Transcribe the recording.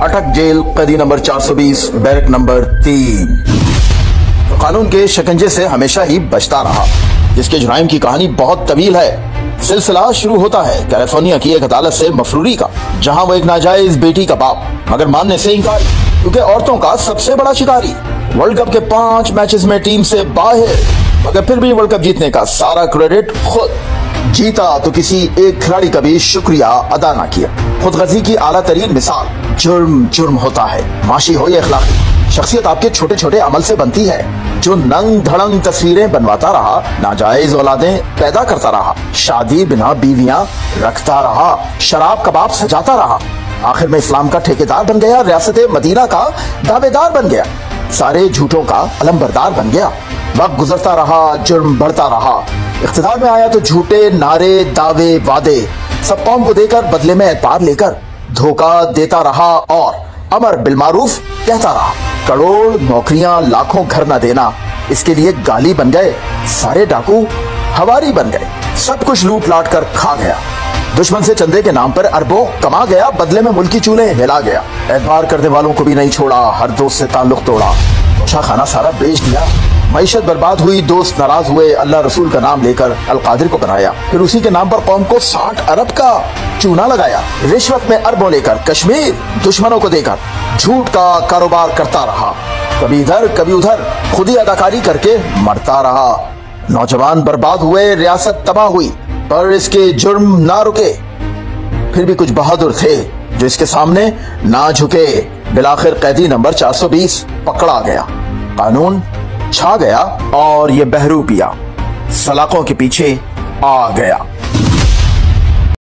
अटक जेल, कैदी number 420, barrack number 3। कानून के शिकंजे से हमेशा ही बचता रहा, जिसके जुराइम की कहानी बहुत तवील है। सिलसिला शुरू होता है कैलिफोर्निया की एक अदालत से मफरूरी का, जहां वो एक नाजायज बेटी का बाप मगर मानने से इंकारी, क्योंकि औरतों का सबसे बड़ा शिकारी, वर्ल्ड कप के 5 मैचेस में टीम से बाहर, मगर फिर भी वर्ल्ड कप जीतने का सारा क्रेडिट खुद। जीता तो किसी एक खिलाड़ी का भी शुक्रिया अदा ना किया। खुदगर्जी की आला तरीन मिसाल। जुर्म जुर्म होता है, माशी हो या इखलाकी। शख्सियत आपके छोटे छोटे अमल से बनती है। जो नंग धड़ंग तस्वीरें बनवाता रहा, नाजायज औलादें पैदा करता रहा, शादी बिना बीवियां रखता रहा, शराब कबाब सजाता रहा, आखिर में इस्लाम का ठेकेदार बन गया, रियासत मदीना का दावेदार बन गया, सारे झूठों का अलंबरदार बन गया। वक्त गुजरता रहा, जुर्म बढ़ता रहा, इख्तिदार में आया तो झूठे नारे, दावे, वादे सब कौम को देकर बदले में एतबार लेकर धोखा देता रहा और अमर बिलमारूफ कहता रहा। करोड़ नौकरियां, लाखों घर न देना, इसके लिए गाली बन गए। सारे डाकू हवारी बन गए, सब कुछ लूट लाट कर खा गया। दुश्मन से चंदे के नाम पर अरबों कमा गया, बदले में मुल्की चूल्हे हिला गया। एतबार करने वालों को भी नहीं छोड़ा, हर दोस्त से ताल्लुक तोड़ा, अच्छा खाना सारा बेच दिया। मईशत बर्बाद हुई, दोस्त नाराज हुए, अल्लाह रसूल का नाम लेकर अलकादिर को बनाया, फिर उसी के नाम पर कौम को 60 अरब का चूना लगाया। रिश्वत में अरबों लेकर कश्मीर दुश्मनों को देकर झूठ का कारोबार करता रहा, कभी इधर कभी उधर, खुद ही अदाकारी करके मरता रहा। नौजवान बर्बाद हुए, रियासत तबाह हुई, पर इसके जुर्म ना रुके। फिर भी कुछ बहादुर थे जो इसके सामने ना झुके। बिलाखिर कैदी नंबर 420 पकड़ा गया, कानून छा गया और ये बहरूपिया सलाखों के पीछे आ गया।